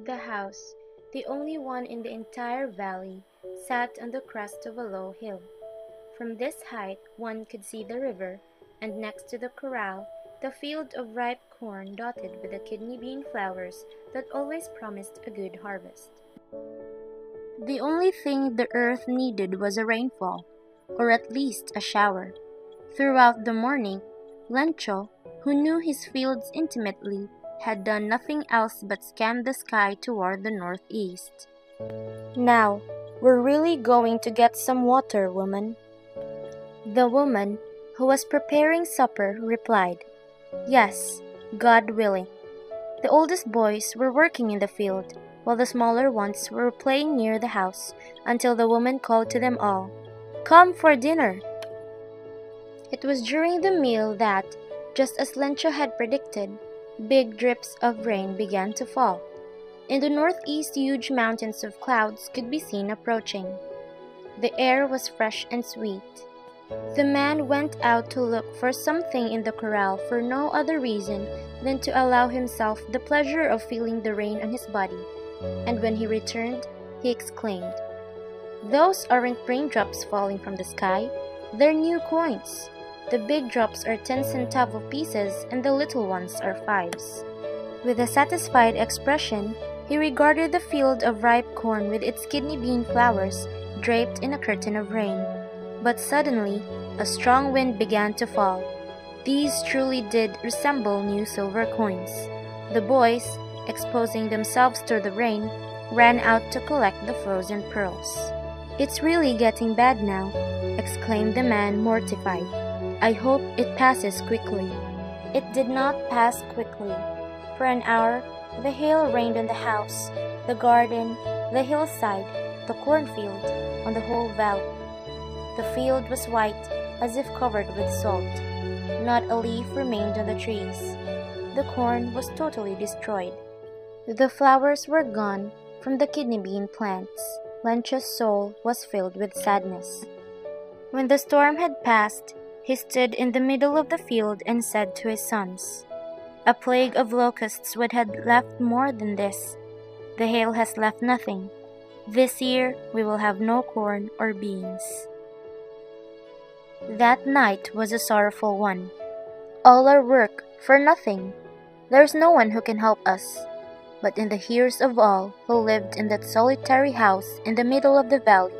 The house, the only one in the entire valley, sat on the crest of a low hill. From this height one could see the river, and next to the corral, the field of ripe corn dotted with the kidney bean flowers that always promised a good harvest. The only thing the earth needed was a rainfall, or at least a shower. Throughout the morning, Lencho, who knew his fields intimately, had done nothing else but scan the sky toward the northeast. "Now, we're really going to get some water, woman." The woman, who was preparing supper, replied, "Yes, God willing." The oldest boys were working in the field, while the smaller ones were playing near the house, until the woman called to them all, "Come for dinner." It was during the meal that, just as Lencho had predicted, big drips of rain began to fall. In the northeast, huge mountains of clouds could be seen approaching. The air was fresh and sweet. The man went out to look for something in the corral for no other reason than to allow himself the pleasure of feeling the rain on his body, and when he returned, he exclaimed, "Those aren't raindrops falling from the sky, they're new coins. The big drops are 10-centavo pieces and the little ones are 5s. With a satisfied expression, he regarded the field of ripe corn with its kidney bean flowers draped in a curtain of rain. But suddenly, a strong wind began to fall. These truly did resemble new silver coins. The boys, exposing themselves to the rain, ran out to collect the frozen pearls. "It's really getting bad now," exclaimed the man, mortified. "I hope it passes quickly." It did not pass quickly. For an hour, the hail rained on the house, the garden, the hillside, the cornfield, on the whole valley. The field was white, as if covered with salt. Not a leaf remained on the trees. The corn was totally destroyed. The flowers were gone from the kidney bean plants. Lencho's soul was filled with sadness. When the storm had passed, he stood in the middle of the field and said to his sons, "A plague of locusts would have left more than this. The hail has left nothing. This year we will have no corn or beans." That night was a sorrowful one. All our work for nothing. There's no one who can help us. But in the ears of all who lived in that solitary house in the middle of the valley,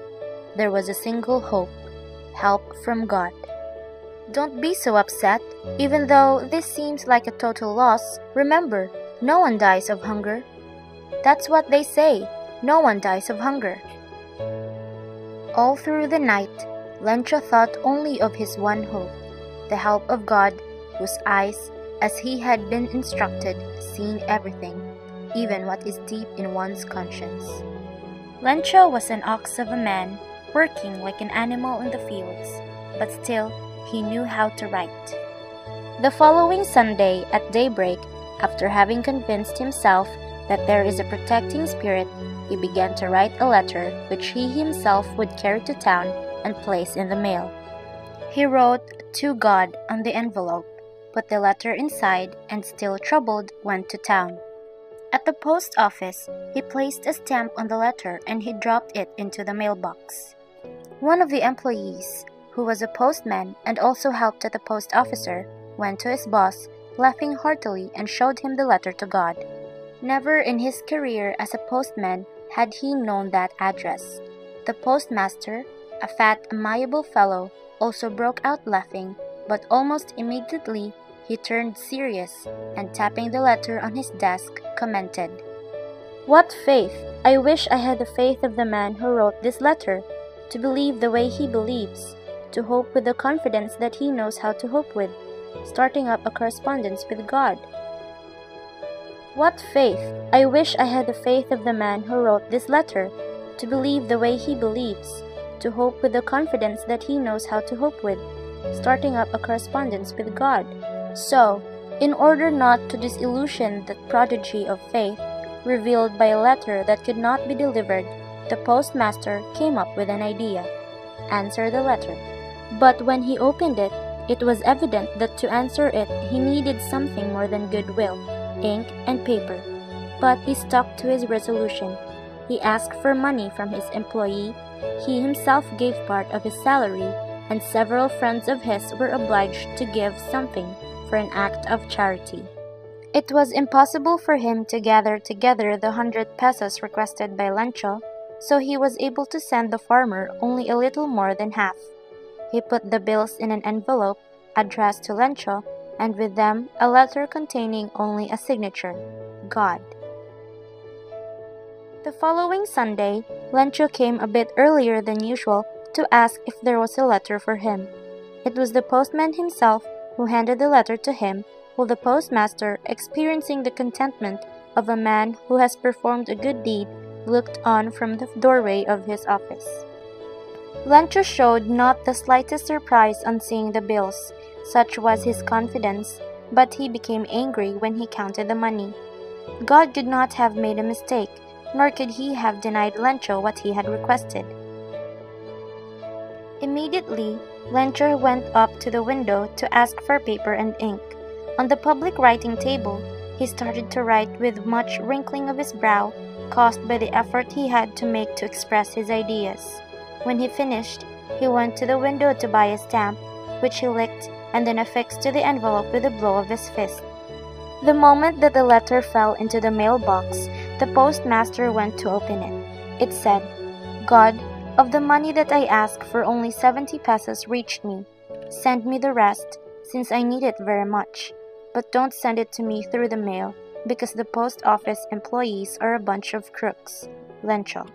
there was a single hope: help from God. Don't be so upset. Even though this seems like a total loss, remember, no one dies of hunger. That's what they say, no one dies of hunger. All through the night, Lencho thought only of his one hope, the help of God, whose eyes, as he had been instructed, seen everything, even what is deep in one's conscience. Lencho was an ox of a man, working like an animal in the fields, but still he knew how to write. The following Sunday at daybreak, after having convinced himself that there is a protecting spirit, he began to write a letter which he himself would carry to town and place in the mail. He wrote "To God" on the envelope, put the letter inside, and still troubled, went to town. At the post office, he placed a stamp on the letter and he dropped it into the mailbox. One of the employees, who was a postman and also helped at the post officer, went to his boss, laughing heartily, and showed him the letter to God. Never in his career as a postman had he known that address. The postmaster, a fat, amiable fellow, also broke out laughing, but almost immediately he turned serious and, tapping the letter on his desk, commented, "What faith! I wish I had the faith of the man who wrote this letter, to believe the way he believes, to hope with the confidence that he knows how to hope with, starting up a correspondence with God." What faith! I wish I had the faith of the man who wrote this letter, to believe the way he believes, to hope with the confidence that he knows how to hope with, starting up a correspondence with God. So, in order not to disillusion that prodigy of faith, revealed by a letter that could not be delivered, the postmaster came up with an idea: answer the letter. But when he opened it, it was evident that to answer it he needed something more than goodwill, ink, and paper. but he stuck to his resolution. He asked for money from his employee, he himself gave part of his salary, and several friends of his were obliged to give something for an act of charity. It was impossible for him to gather together the 100 pesos requested by Lencho, so he was able to send the farmer only a little more than half. He put the bills in an envelope addressed to Lencho, and with them a letter containing only a signature, God. The following Sunday, Lencho came a bit earlier than usual to ask if there was a letter for him. It was the postman himself who handed the letter to him, while the postmaster, experiencing the contentment of a man who has performed a good deed, looked on from the doorway of his office. Lencho showed not the slightest surprise on seeing the bills, such was his confidence, but he became angry when he counted the money. God could not have made a mistake, nor could he have denied Lencho what he had requested. Immediately, Lencho went up to the window to ask for paper and ink. On the public writing table, he started to write with much wrinkling of his brow, caused by the effort he had to make to express his ideas. When he finished, he went to the window to buy a stamp, which he licked and then affixed to the envelope with a blow of his fist. The moment that the letter fell into the mailbox, the postmaster went to open it. It said, God, of the money that I asked for only 70 pesos reached me. Send me the rest, since I need it very much. But don't send it to me through the mail, because the post office employees are a bunch of crooks. Lencho.